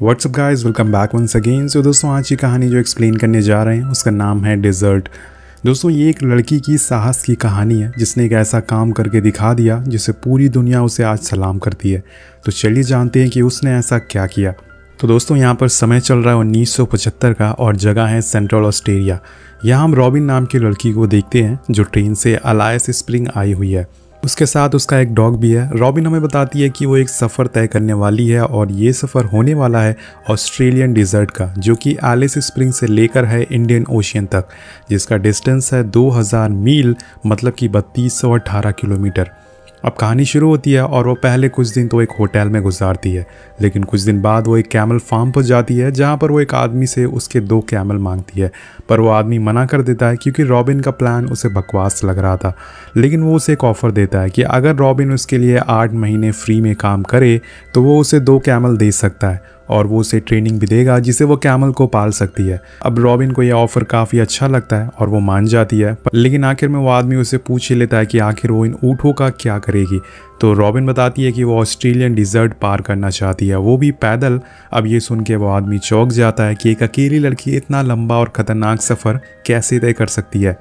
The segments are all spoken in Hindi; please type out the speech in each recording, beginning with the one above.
WhatsApp guys, welcome back once again. So दोस्तों, आज की कहानी जो एक्सप्लेन करने जा रहे हैं उसका नाम है डेजर्ट। दोस्तों, ये एक लड़की की साहस की कहानी है जिसने एक ऐसा काम करके दिखा दिया जिसे पूरी दुनिया उसे आज सलाम करती है। तो चलिए जानते हैं कि उसने ऐसा क्या किया। तो दोस्तों, यहाँ पर समय चल रहा है 1975 का और जगह है सेंट्रल ऑस्ट्रेलिया। यहाँ हम रॉबिन नाम की लड़की को देखते हैं जो ट्रेन से अलायस स्प्रिंग आई हुई है। उसके साथ उसका एक डॉग भी है। रॉबिन हमें बताती है कि वो एक सफ़र तय करने वाली है और ये सफ़र होने वाला है ऑस्ट्रेलियन डिज़र्ट का, जो कि एलिस स्प्रिंग से लेकर है इंडियन ओशियन तक, जिसका डिस्टेंस है 2000 मील, मतलब कि 3218 किलोमीटर। अब कहानी शुरू होती है और वो पहले कुछ दिन तो एक होटल में गुजारती है, लेकिन कुछ दिन बाद वो एक कैमल फार्म पर जाती है जहाँ पर वो एक आदमी से उसके 2 कैमल मांगती है, पर वो आदमी मना कर देता है क्योंकि रॉबिन का प्लान उसे बकवास लग रहा था। लेकिन वो उसे एक ऑफ़र देता है कि अगर रॉबिन उसके लिए 8 महीने फ्री में काम करे तो वो उसे 2 कैमल दे सकता है और वो उसे ट्रेनिंग भी देगा जिसे वो कैमल को पाल सकती है। अब रॉबिन को यह ऑफ़र काफ़ी अच्छा लगता है और वो मान जाती है, लेकिन आखिर में वो आदमी उसे पूछ ही लेता है कि आखिर वो इन ऊँटों का क्या करेगी। तो रॉबिन बताती है कि वो ऑस्ट्रेलियन डिज़र्ट पार करना चाहती है, वो भी पैदल। अब ये सुन के वो आदमी चौंक जाता है कि एक अकेली लड़की इतना लंबा और ख़तरनाक सफ़र कैसे तय कर सकती है।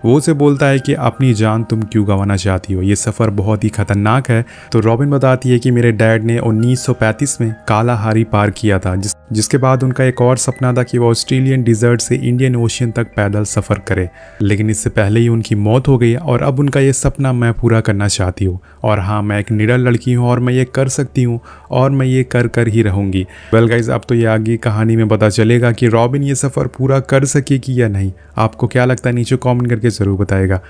वो उसे बोलता है कि अपनी जान तुम क्यों गंवाना चाहती हो, ये सफ़र बहुत ही ख़तरनाक है। तो रॉबिन बताती है कि मेरे डैड ने 1935 में कालाहारी पार किया था, जिसके बाद उनका एक और सपना था कि वो ऑस्ट्रेलियन डिज़र्ट से इंडियन ओशियन तक पैदल सफ़र करे, लेकिन इससे पहले ही उनकी मौत हो गई और अब उनका ये सपना मैं पूरा करना चाहती हूँ। और हाँ, मैं एक निडर लड़की हूँ और मैं ये कर सकती हूँ और मैं ये कर ही रहूँगी। वेल गाइज, अब तो ये आगे कहानी में पता चलेगा कि रॉबिन ये सफ़र पूरा कर सकेगी या नहीं। आपको क्या लगता है, नीचे कमेंट करके ज़रूर बताएगा।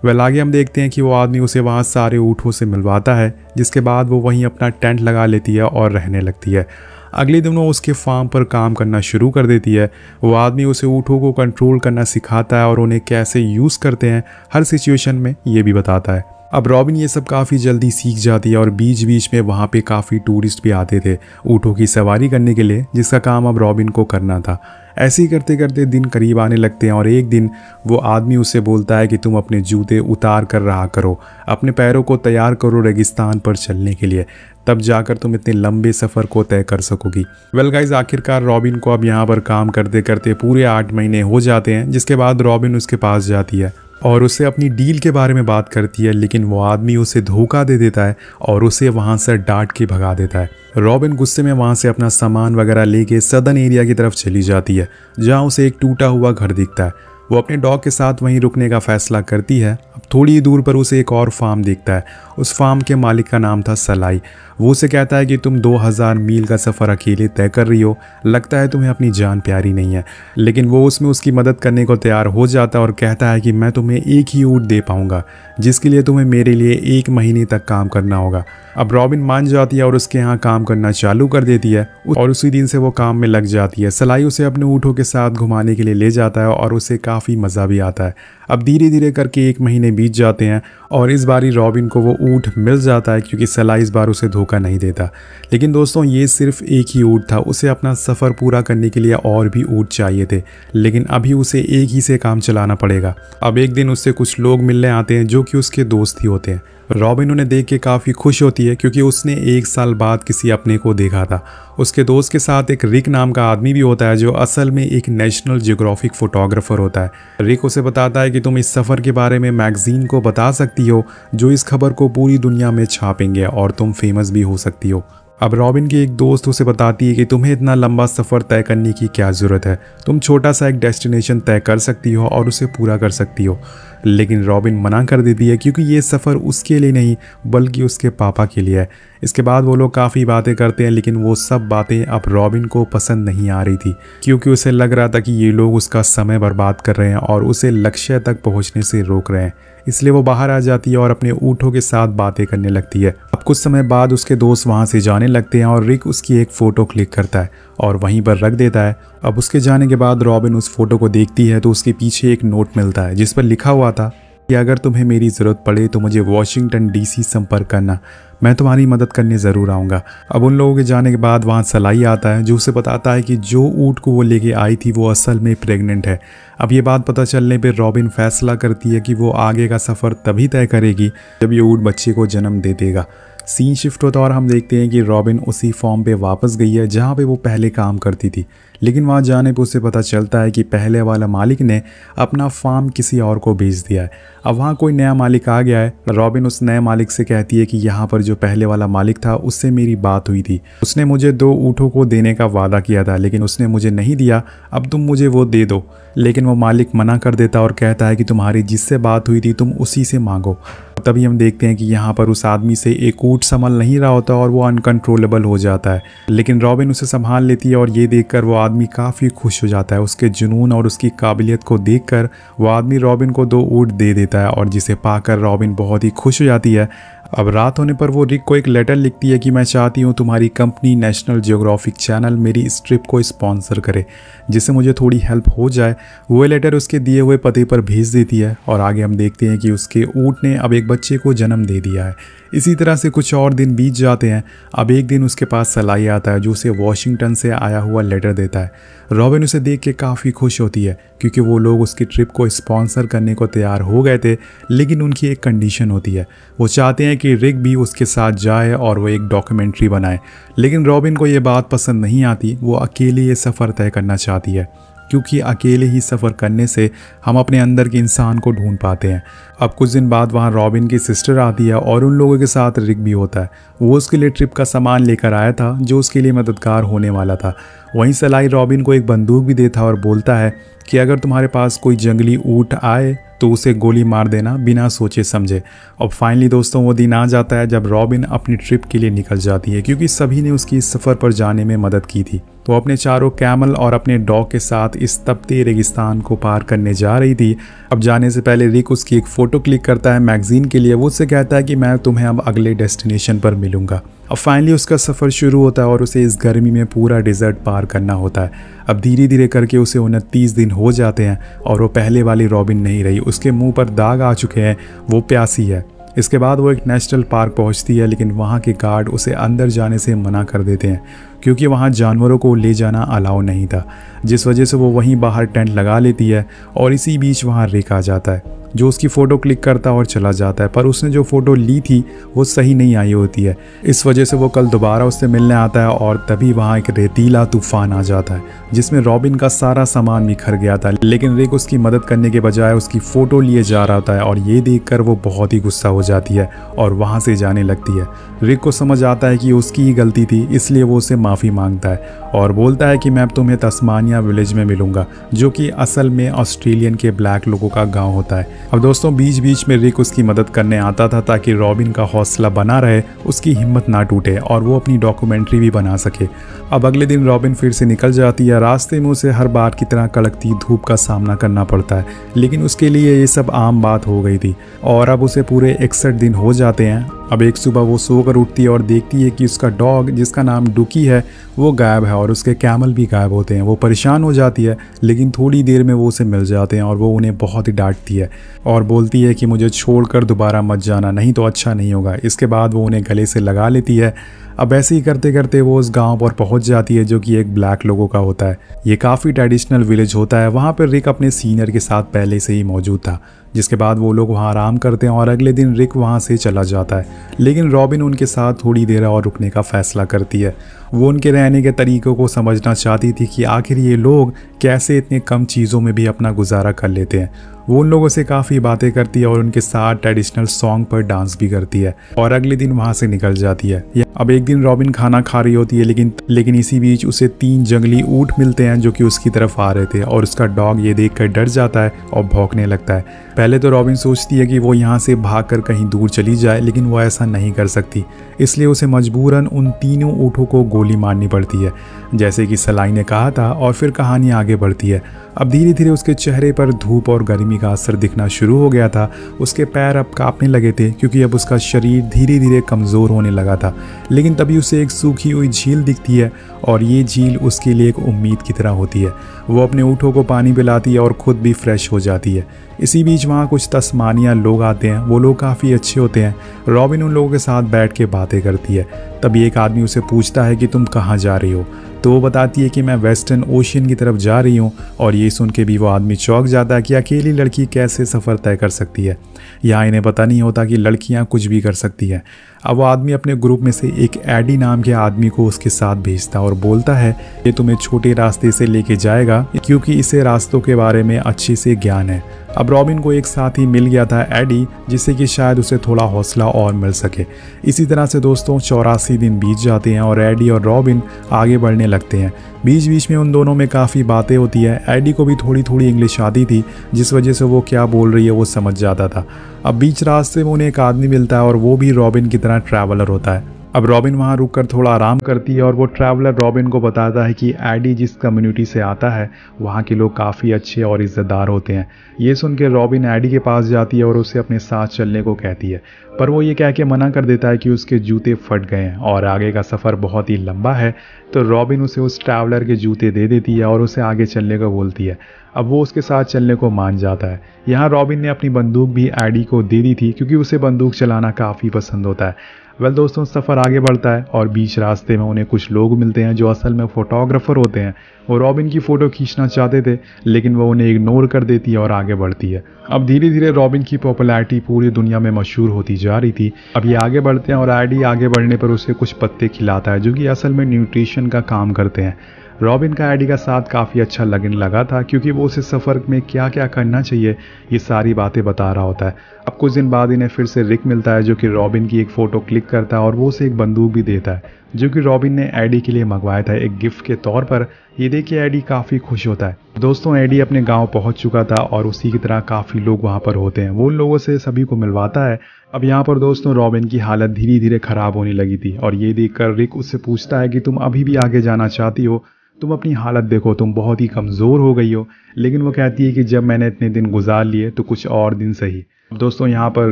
वेल, आगे हम देखते हैं कि वो आदमी उसे वहाँ सारे ऊँटों से मिलवाता है, जिसके बाद वो वहीं अपना टेंट लगा लेती है और रहने लगती है। अगले दिन वो उसके फार्म पर काम करना शुरू कर देती है। वो आदमी उसे ऊँटों को कंट्रोल करना सिखाता है और उन्हें कैसे यूज़ करते हैं हर सिचुएशन में, ये भी बताता है। अब रॉबिन ये सब काफ़ी जल्दी सीख जाती है और बीच बीच में वहाँ पे काफ़ी टूरिस्ट भी आते थे ऊँटों की सवारी करने के लिए, जिसका काम अब रॉबिन को करना था। ऐसे ही करते करते दिन करीब आने लगते हैं और एक दिन वो आदमी उससे बोलता है कि तुम अपने जूते उतार कर रहा करो, अपने पैरों को तैयार करो रेगिस्तान पर चलने के लिए, तब जाकर तुम इतने लंबे सफ़र को तय कर सकोगी। वेल गाइज, आखिरकार रॉबिन को अब यहाँ पर काम करते करते पूरे 8 महीने हो जाते हैं, जिसके बाद रॉबिन उसके पास जाती है और उससे अपनी डील के बारे में बात करती है, लेकिन वो आदमी उसे धोखा दे देता है और उसे वहाँ से डांट के भगा देता है। रॉबिन गुस्से में वहाँ से अपना सामान वगैरह लेके सदर्न एरिया की तरफ चली जाती है, जहाँ उसे एक टूटा हुआ घर दिखता है। वो अपने डॉग के साथ वहीं रुकने का फैसला करती है। अब थोड़ी दूर पर उसे एक और फार्म दिखता है। उस फार्म के मालिक का नाम था सलाई। वो उसे कहता है कि तुम 2000 मील का सफ़र अकेले तय कर रही हो, लगता है तुम्हें अपनी जान प्यारी नहीं है। लेकिन वो उसमें उसकी मदद करने को तैयार हो जाता है और कहता है कि मैं तुम्हें एक ही ऊँट दे पाऊँगा, जिसके लिए तुम्हें मेरे लिए 1 महीने तक काम करना होगा। अब रॉबिन मान जाती है और उसके यहाँ काम करना चालू कर देती है और उसी दिन से वो काम में लग जाती है। सलाई उसे अपने ऊँटों के साथ घुमाने के लिए ले जाता है और उसे काफ़ी मज़ा भी आता है। अब धीरे धीरे करके 1 महीने बीत जाते हैं और इस बारी रॉबिन को वो ऊँट मिल जाता है क्योंकि सलाई इस बार उसे धोखा नहीं देता। लेकिन दोस्तों, ये सिर्फ एक ही ऊँट था, उसे अपना सफ़र पूरा करने के लिए और भी ऊँट चाहिए थे, लेकिन अभी उसे एक ही से काम चलाना पड़ेगा। अब एक दिन उससे कुछ लोग मिलने आते हैं जो कि उसके दोस्त ही होते हैं। रॉबिन उन्हें देख के काफ़ी खुश होती है क्योंकि उसने 1 साल बाद किसी अपने को देखा था। उसके दोस्त के साथ एक रिक नाम का आदमी भी होता है जो असल में एक नेशनल जियोग्राफिक फोटोग्राफर होता है। रिक उसे बताता है कि तुम इस सफ़र के बारे में मैगजीन को बता सकती हो, जो इस खबर को पूरी दुनिया में छापेंगे और तुम फेमस भी हो सकती हो। अब रॉबिन की एक दोस्त उसे बताती है कि तुम्हें इतना लंबा सफ़र तय करने की क्या ज़रूरत है, तुम छोटा सा एक डेस्टिनेशन तय कर सकती हो और उसे पूरा कर सकती हो। लेकिन रॉबिन मना कर देती है क्योंकि ये सफ़र उसके लिए नहीं बल्कि उसके पापा के लिए है। इसके बाद वो लोग काफ़ी बातें करते हैं, लेकिन वो सब बातें अब रॉबिन को पसंद नहीं आ रही थी क्योंकि उसे लग रहा था कि ये लोग उसका समय बर्बाद कर रहे हैं और उसे लक्ष्य तक पहुँचने से रोक रहे हैं। इसलिए वो बाहर आ जाती है और अपने ऊँटों के साथ बातें करने लगती है। अब कुछ समय बाद उसके दोस्त वहाँ से जाने लगते हैं और रिक उसकी एक फ़ोटो क्लिक करता है और वहीं पर रख देता है। अब उसके जाने के बाद रॉबिन उस फोटो को देखती है तो उसके पीछे एक नोट मिलता है जिस पर लिखा हुआ था कि अगर तुम्हें मेरी ज़रूरत पड़े तो मुझे वाशिंगटन DC संपर्क करना, मैं तुम्हारी मदद करने ज़रूर आऊँगा। अब उन लोगों के जाने के बाद वहाँ सलाई आता है जो उसे बताता है कि जो ऊँट को वो लेके आई थी वो असल में प्रेग्नेंट है। अब ये बात पता चलने पर रॉबिन फैसला करती है कि वो आगे का सफ़र तभी तय करेगी जब ये ऊँट बच्चे को जन्म दे देगा। सीन शिफ्ट होता है और हम देखते हैं कि रॉबिन उसी फॉर्म पे वापस गई है जहाँ पे वो पहले काम करती थी। लेकिन वहाँ जाने पे उसे पता चलता है कि पहले वाला मालिक ने अपना फार्म किसी और को बेच दिया है। अब वहाँ कोई नया मालिक आ गया है। रॉबिन उस नए मालिक से कहती है कि यहाँ पर जो पहले वाला मालिक था उससे मेरी बात हुई थी, उसने मुझे 2 ऊँटों को देने का वादा किया था, लेकिन उसने मुझे नहीं दिया, अब तुम मुझे वो दे दो। लेकिन वो मालिक मना कर देता और कहता है कि तुम्हारी जिससे बात हुई थी तुम उसी से मांगो। तभी हम देखते हैं कि यहाँ पर उस आदमी से एक ऊँट संभल नहीं रहा होता और वो अनकंट्रोलेबल हो जाता है, लेकिन रॉबिन उसे संभाल लेती है और ये देखकर वो आदमी काफ़ी खुश हो जाता है। उसके जुनून और उसकी काबिलियत को देखकर वो आदमी रॉबिन को 2 ऊँट दे देता है और जिसे पाकर रॉबिन बहुत ही खुश हो जाती है। अब रात होने पर वो रिक को एक लेटर लिखती है कि मैं चाहती हूँ तुम्हारी कंपनी नेशनल जियोग्राफिक चैनल मेरी इस ट्रिप को स्पॉन्सर करे, जिससे मुझे थोड़ी हेल्प हो जाए। वो लेटर उसके दिए हुए पते पर भेज देती है और आगे हम देखते हैं कि उसके ऊँट ने अब एक बच्चे को जन्म दे दिया है। इसी तरह से कुछ और दिन बीत जाते हैं। अब एक दिन उसके पास सलाई आता है जो उसे वॉशिंगटन से आया हुआ लेटर देता है। रॉबिन उसे देख के काफ़ी खुश होती है क्योंकि वो लोग उसकी ट्रिप को स्पॉन्सर करने को तैयार हो गए थे, लेकिन उनकी एक कंडीशन होती है। वो चाहते हैं कि रिक भी उसके साथ जाए और वो एक डॉक्यूमेंट्री बनाए, लेकिन रॉबिन को ये बात पसंद नहीं आती। वो अकेले ये सफ़र तय करना चाहती है क्योंकि अकेले ही सफ़र करने से हम अपने अंदर के इंसान को ढूंढ पाते हैं। अब कुछ दिन बाद वहाँ रॉबिन की सिस्टर आती है और उन लोगों के साथ रिक भी होता है। वो उसके लिए ट्रिप का सामान लेकर आया था जो उसके लिए मददगार होने वाला था। वहीं सलाई रॉबिन को एक बंदूक भी देता है और बोलता है कि अगर तुम्हारे पास कोई जंगली ऊँट आए तो उसे गोली मार देना बिना सोचे समझे। और फाइनली दोस्तों वो दिन आ जाता है जब रॉबिन अपनी ट्रिप के लिए निकल जाती है क्योंकि सभी ने उसकी इस सफ़र पर जाने में मदद की थी। तो अपने चारों कैमल और अपने डॉग के साथ इस तपते रेगिस्तान को पार करने जा रही थी। अब जाने से पहले रिक उसकी एक फ़ोटो क्लिक करता है मैगज़ीन के लिए। वो उससे कहता है कि मैं तुम्हें अब अगले डेस्टिनेशन पर मिलूंगा। अब फाइनली उसका सफ़र शुरू होता है और उसे इस गर्मी में पूरा डिज़र्ट पार करना होता है। अब धीरे धीरे करके उसे 29 दिन हो जाते हैं और वो पहले वाली रॉबिन नहीं रही। उसके मुंह पर दाग आ चुके हैं, वो प्यासी है। इसके बाद वो एक नेशनल पार्क पहुंचती है, लेकिन वहां के गार्ड उसे अंदर जाने से मना कर देते हैं क्योंकि वहां जानवरों को ले जाना अलाउ नहीं था, जिस वजह से वो वहीं बाहर टेंट लगा लेती है। और इसी बीच वहां रिक आ जाता है जो उसकी फ़ोटो क्लिक करता और चला जाता है, पर उसने जो फ़ोटो ली थी वो सही नहीं आई होती है। इस वजह से वो कल दोबारा उससे मिलने आता है और तभी वहाँ एक रेतीला तूफान आ जाता है जिसमें रॉबिन का सारा सामान बिखर गया था, लेकिन रिक उसकी मदद करने के बजाय उसकी फ़ोटो लिए जा रहा था और ये देखकर वो बहुत ही गुस्सा हो जाती है और वहाँ से जाने लगती है। रिक को समझ आता है कि उसकी ही गलती थी, इसलिए वो उसे माफ़ी मांगता है और बोलता है कि मैं तुम्हें तस्मानिया विलेज में मिलूंगा, जो कि असल में ऑस्ट्रेलियन के ब्लैक लोगों का गाँव होता है। अब दोस्तों बीच बीच में रिक उसकी मदद करने आता था ताकि रॉबिन का हौसला बना रहे, उसकी हिम्मत ना टूटे और वो अपनी डॉक्यूमेंट्री भी बना सके। अब अगले दिन रॉबिन फिर से निकल जाती है। रास्ते में उसे हर बार की तरह कड़कती धूप का सामना करना पड़ता है, लेकिन उसके लिए ये सब आम बात हो गई थी और अब उसे पूरे 61 दिन हो जाते हैं। अब एक सुबह वो सोकर उठती है और देखती है कि उसका डॉग जिसका नाम डुकी है वो गायब है और उसके कैमल भी गायब होते हैं। वो परेशान हो जाती है, लेकिन थोड़ी देर में वो उसे मिल जाते हैं और वो उन्हें बहुत ही डांटती है और बोलती है कि मुझे छोड़कर दोबारा मत जाना, नहीं तो अच्छा नहीं होगा। इसके बाद वो उन्हें गले से लगा लेती है। अब ऐसे ही करते करते वो उस गांव पर पहुंच जाती है जो कि एक ब्लैक लोगों का होता है। ये काफ़ी ट्रेडिशनल विलेज होता है। वहाँ पर रिक अपने सीनियर के साथ पहले से ही मौजूद था, जिसके बाद वो लोग वहाँ आराम करते हैं और अगले दिन रिक वहाँ से चला जाता है, लेकिन रॉबिन उनके साथ थोड़ी देर और रुकने का फैसला करती है। वो उनके रहने के तरीक़ों को समझना चाहती थी कि आखिर ये लोग कैसे इतने कम चीज़ों में भी अपना गुजारा कर लेते हैं। वो उन लोगों से काफ़ी बातें करती है और उनके साथ ट्रेडिशनल सॉन्ग पर डांस भी करती है और अगले दिन वहाँ से निकल जाती है। अब एक दिन रॉबिन खाना खा रही होती है, लेकिन इसी बीच उसे 3 जंगली ऊँट मिलते हैं जो कि उसकी तरफ आ रहे थे और उसका डॉग ये देखकर डर जाता है और भौंकने लगता है। पहले तो रॉबिन सोचती है कि वो यहाँ से भागकर कहीं दूर चली जाए, लेकिन वो ऐसा नहीं कर सकती, इसलिए उसे मजबूरन उन तीनों ऊँटों को गोली मारनी पड़ती है, जैसे कि सलाई ने कहा था। और फिर कहानी आगे बढ़ती है। अब धीरे धीरे उसके चेहरे पर धूप और गर्मी का असर दिखना शुरू हो गया था। उसके पैर अब कांपने लगे थे क्योंकि अब उसका शरीर धीरे धीरे कमज़ोर होने लगा था। लेकिन तभी उसे एक सूखी हुई झील दिखती है और ये झील उसके लिए एक उम्मीद की तरह होती है। वो अपने ऊँटों को पानी पिलाती है और ख़ुद भी फ्रेश हो जाती है। इसी बीच वहाँ कुछ तस्मानिया लोग आते हैं। वो लोग काफ़ी अच्छे होते हैं। रॉबिन उन लोगों के साथ बैठ के बातें करती है। तभी एक आदमी उसे पूछता है कि तुम कहाँ जा रही हो। तो तो वो बताती है कि मैं वेस्टर्न ओशियन की तरफ जा रही हूँ। और ये सुन के भी वो आदमी चौंक जाता है कि अकेली लड़की कैसे सफ़र तय कर सकती है। यहाँ इन्हें पता नहीं होता कि लड़कियाँ कुछ भी कर सकती हैं। अब वो आदमी अपने ग्रुप में से एक एडी नाम के आदमी को उसके साथ भेजता और बोलता है ये तुम्हें छोटे रास्ते से लेके जाएगा क्योंकि इसे रास्तों के बारे में अच्छे से ज्ञान है। अब रॉबिन को एक साथी मिल गया था एडी, जिससे कि शायद उसे थोड़ा हौसला और मिल सके। इसी तरह से दोस्तों 84 दिन बीत जाते हैं और एडी और रॉबिन आगे बढ़ने लगते हैं। बीच बीच में उन दोनों में काफ़ी बातें होती है। एडी को भी थोड़ी थोड़ी इंग्लिश आती थी, जिस वजह से वो क्या बोल रही है वो समझ जाता था। अब बीच रास्ते में उन्हें एक आदमी मिलता है और वो भी रॉबिन की तरह ट्रैवलर होता है। अब रॉबिन वहाँ रुककर थोड़ा आराम करती है और वो ट्रैवलर रॉबिन को बताता है कि एडी जिस कम्युनिटी से आता है वहाँ के लोग काफ़ी अच्छे और इज़्ज़तदार होते हैं। ये सुन के रॉबिन एडी के पास जाती है और उसे अपने साथ चलने को कहती है, पर वो ये कह के मना कर देता है कि उसके जूते फट गए हैं और आगे का सफ़र बहुत ही लंबा है। तो रॉबिन उसे उस ट्रैवलर के जूते दे देती है और उसे आगे चलने को बोलती है। अब वो उसके साथ चलने को मान जाता है। यहाँ रॉबिन ने अपनी बंदूक भी एडी को दे दी थी क्योंकि उसे बंदूक चलाना काफ़ी पसंद होता है। वेल दोस्तों, सफ़र आगे बढ़ता है और बीच रास्ते में उन्हें कुछ लोग मिलते हैं जो असल में फ़ोटोग्राफ़र होते हैं। वो रॉबिन की फ़ोटो खींचना चाहते थे, लेकिन वो उन्हें इग्नोर कर देती है और आगे बढ़ती है। अब धीरे धीरे रॉबिन की पॉपुलैरिटी पूरी दुनिया में मशहूर होती जा रही थी। अब ये आगे बढ़ते हैं और एडी आगे बढ़ने पर उसे कुछ पत्ते खिलाता है जो कि असल में न्यूट्रिशन का काम करते हैं। रॉबिन का एडी का साथ काफ़ी अच्छा लगने लगा था क्योंकि वो उसे सफ़र में क्या क्या करना चाहिए ये सारी बातें बता रहा होता है। अब कुछ दिन बाद इन्हें फिर से रिक मिलता है जो कि रॉबिन की एक फ़ोटो क्लिक करता है और वो उसे एक बंदूक भी देता है जो कि रॉबिन ने एडी के लिए मंगवाया था एक गिफ्ट के तौर पर। ये देख के एडी काफ़ी खुश होता है। दोस्तों, एडी अपने गाँव पहुँच चुका था और उसी की तरह काफ़ी लोग वहाँ पर होते हैं। वो उन लोगों से सभी को मिलवाता है। अब यहाँ पर दोस्तों रॉबिन की हालत धीरे धीरे ख़राब होने लगी थी और ये देखकर रिक उससे पूछता है कि तुम अभी भी आगे जाना चाहती हो? तुम अपनी हालत देखो, तुम बहुत ही कमज़ोर हो गई हो। लेकिन वो कहती है कि जब मैंने इतने दिन गुजार लिए तो कुछ और दिन सही। दोस्तों, यहाँ पर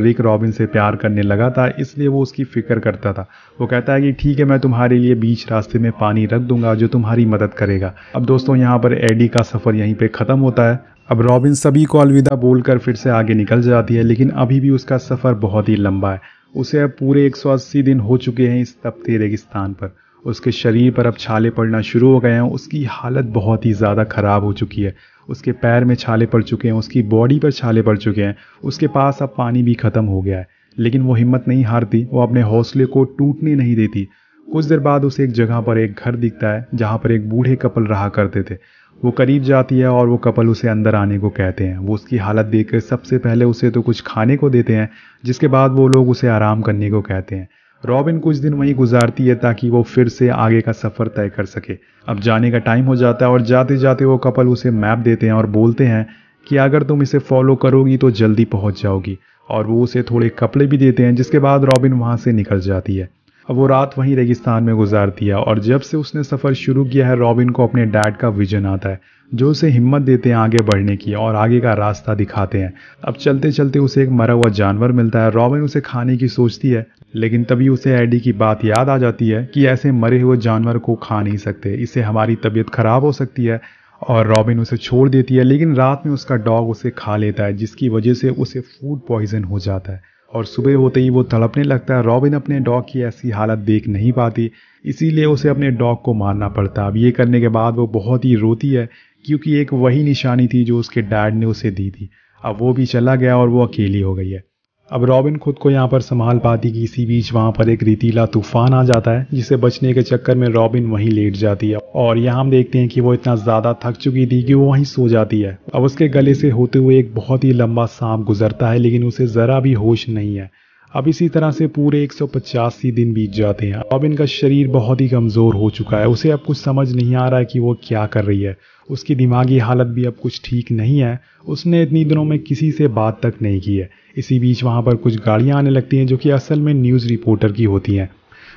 रिक रॉबिन से प्यार करने लगा था, इसलिए वो उसकी फ़िक्र करता था। वो कहता है कि ठीक है, मैं तुम्हारे लिए बीच रास्ते में पानी रख दूंगा जो तुम्हारी मदद करेगा। अब दोस्तों, यहाँ पर एडी का सफ़र यहीं पे ख़त्म होता है। अब रॉबिन सभी को अलविदा बोलकर फिर से आगे निकल जाती है, लेकिन अभी भी उसका सफ़र बहुत ही लंबा है। उसे अब पूरे 180 दिन हो चुके हैं इस तपते रेगिस्तान पर। उसके शरीर पर अब छाले पड़ना शुरू हो गए हैं। उसकी हालत बहुत ही ज़्यादा ख़राब हो चुकी है। उसके पैर में छाले पड़ चुके हैं, उसकी बॉडी पर छाले पड़ चुके हैं। उसके पास अब पानी भी ख़त्म हो गया है, लेकिन वो हिम्मत नहीं हारती। वो अपने हौसले को टूटने नहीं देती। कुछ देर बाद उसे एक जगह पर एक घर दिखता है जहाँ पर एक बूढ़े कपल रहा करते थे। वो करीब जाती है और वो कपल उसे अंदर आने को कहते हैं। वो उसकी हालत देखकर सबसे पहले उसे तो कुछ खाने को देते हैं, जिसके बाद वो लोग उसे आराम करने को कहते हैं। रॉबिन कुछ दिन वहीं गुजारती है ताकि वो फिर से आगे का सफ़र तय कर सके। अब जाने का टाइम हो जाता है और जाते जाते वो कपल उसे मैप देते हैं और बोलते हैं कि अगर तुम इसे फॉलो करोगी तो जल्दी पहुंच जाओगी। और वो उसे थोड़े कपड़े भी देते हैं, जिसके बाद रॉबिन वहां से निकल जाती है। अब वो रात वहीं रेगिस्तान में गुजारती है और जब से उसने सफ़र शुरू किया है रॉबिन को अपने डैड का विजन आता है जो उसे हिम्मत देते हैं आगे बढ़ने की और आगे का रास्ता दिखाते हैं। अब चलते चलते उसे एक मरा हुआ जानवर मिलता है। रॉबिन उसे खाने की सोचती है, लेकिन तभी उसे एडी की बात याद आ जाती है कि ऐसे मरे हुए जानवर को खा नहीं सकते, इससे हमारी तबीयत ख़राब हो सकती है। और रॉबिन उसे छोड़ देती है, लेकिन रात में उसका डॉग उसे खा लेता है, जिसकी वजह से उसे फूड पॉइजन हो जाता है और सुबह होते ही वो तड़पने लगता है। रॉबिन अपने डॉग की ऐसी हालत देख नहीं पाती, इसीलिए उसे अपने डॉग को मारना पड़ता है। अब ये करने के बाद वो बहुत ही रोती है क्योंकि एक वही निशानी थी जो उसके डैड ने उसे दी थी। अब वो भी चला गया और वो अकेली हो गई है। अब रॉबिन खुद को यहाँ पर संभाल पाती कि इसी बीच वहाँ पर एक रेतीला तूफान आ जाता है, जिसे बचने के चक्कर में रॉबिन वहीं लेट जाती है। और यहाँ हम देखते हैं कि वो इतना ज़्यादा थक चुकी थी कि वो वहीं सो जाती है। अब उसके गले से होते हुए एक बहुत ही लंबा सांप गुजरता है, लेकिन उसे ज़रा भी होश नहीं है। अब इसी तरह से पूरे 185 दिन बीत जाते हैं। रॉबिन का शरीर बहुत ही कमज़ोर हो चुका है। उसे अब कुछ समझ नहीं आ रहा है कि वो क्या कर रही है। उसकी दिमागी हालत भी अब कुछ ठीक नहीं है। उसने इतनी दिनों में किसी से बात तक नहीं की है। इसी बीच वहाँ पर कुछ गाड़ियाँ आने लगती हैं जो कि असल में न्यूज़ रिपोर्टर की होती हैं,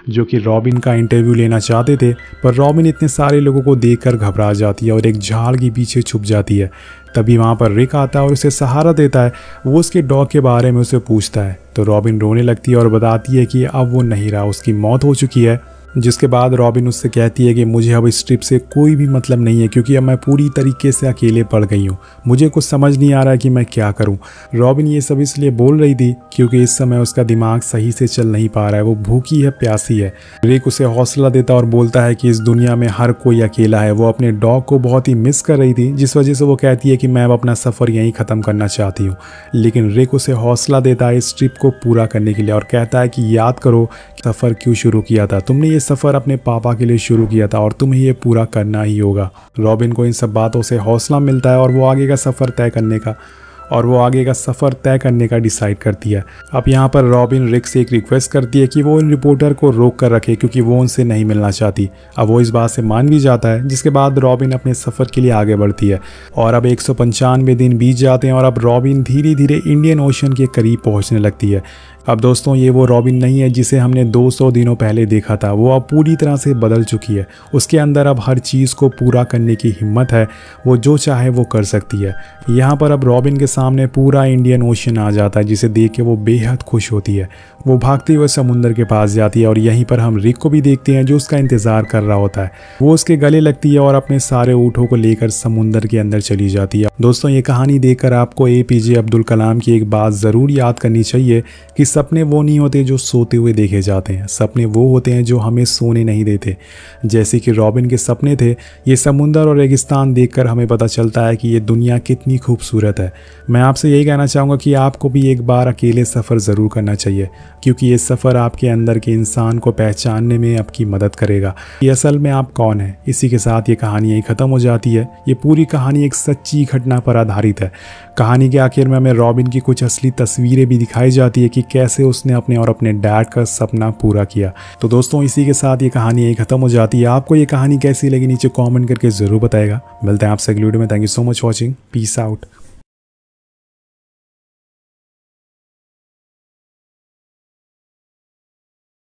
जो कि रॉबिन का इंटरव्यू लेना चाहते थे। पर रॉबिन इतने सारे लोगों को देखकर घबरा जाती है और एक झाड़ के पीछे छुप जाती है। तभी वहाँ पर रिक आता है और उसे सहारा देता है। वो उसके डॉग के बारे में उसे पूछता है तो रॉबिन रोने लगती है और बताती है कि अब वो नहीं रहा, उसकी मौत हो चुकी है। जिसके बाद रॉबिन उससे कहती है कि मुझे अब इस ट्रिप से कोई भी मतलब नहीं है, क्योंकि अब मैं पूरी तरीके से अकेले पड़ गई हूँ, मुझे कुछ समझ नहीं आ रहा है कि मैं क्या करूँ। रॉबिन ये सब इसलिए बोल रही थी क्योंकि इस समय उसका दिमाग सही से चल नहीं पा रहा है, वो भूखी है, प्यासी है। रिक उसे हौसला देता और बोलता है कि इस दुनिया में हर कोई अकेला है। वो अपने डॉग को बहुत ही मिस कर रही थी, जिस वजह से वो कहती है कि मैं अब अपना सफ़र यहीं ख़त्म करना चाहती हूँ। लेकिन रिक उसे हौसला देता है इस ट्रिप को पूरा करने के लिए और कहता है कि याद करो सफ़र क्यों शुरू किया था, तुमने ये सफ़र अपने पापा के लिए शुरू किया था और तुम्हें ये पूरा करना ही होगा। रॉबिन को इन सब बातों से हौसला मिलता है और वो आगे का सफ़र तय करने का डिसाइड करती है। अब यहाँ पर रॉबिन रिक से एक रिक्वेस्ट करती है कि वो इन रिपोर्टर को रोक कर रखे, क्योंकि वो उनसे नहीं मिलना चाहती। अब वो इस बात से मान भी जाता है, जिसके बाद रॉबिन अपने सफ़र के लिए आगे बढ़ती है। और अब 195 दिन बीत जाते हैं और अब रॉबिन धीरे धीरे इंडियन ओशन के करीब पहुँचने लगती है। अब दोस्तों ये वो रॉबिन नहीं है जिसे हमने 200 दिनों पहले देखा था, वो अब पूरी तरह से बदल चुकी है। उसके अंदर अब हर चीज़ को पूरा करने की हिम्मत है, वो जो चाहे वो कर सकती है। यहाँ पर अब रॉबिन के सामने पूरा इंडियन ओशन आ जाता है, जिसे देख के वो बेहद खुश होती है। वो भागते हुए समुंदर के पास जाती है और यहीं पर हम रिक को भी देखते हैं जो उसका इंतज़ार कर रहा होता है। वो उसके गले लगती है और अपने सारे ऊँटों को लेकर समुंदर के अंदर चली जाती है। दोस्तों ये कहानी देखकर आपको APJ अब्दुल कलाम की एक बात ज़रूर याद करनी चाहिए कि सपने वो नहीं होते जो सोते हुए देखे जाते हैं, सपने वो होते हैं जो हमें सोने नहीं देते। जैसे कि रॉबिन के सपने थे, ये समुंदर और रेगिस्तान देखकर हमें पता चलता है कि ये दुनिया कितनी खूबसूरत है। मैं आपसे यही कहना चाहूँगा कि आपको भी एक बार अकेले सफ़र ज़रूर करना चाहिए, क्योंकि ये सफ़र आपके अंदर के इंसान को पहचानने में आपकी मदद करेगा कि असल में आप कौन है। इसी के साथ ये कहानी यही ख़त्म हो जाती है। ये पूरी कहानी एक सच्ची घटना पर आधारित है। कहानी के आखिर में हमें रॉबिन की कुछ असली तस्वीरें भी दिखाई जाती है कि कैसे उसने अपने और अपने डैड का सपना पूरा किया। तो दोस्तों इसी के साथ ये कहानी यही ख़त्म हो जाती है। आपको ये कहानी कैसी लगी नीचे कमेंट करके ज़रूर बताएगा। मिलते हैं आपसे अगली वीडियो में। Thank you so much watching. Peace out.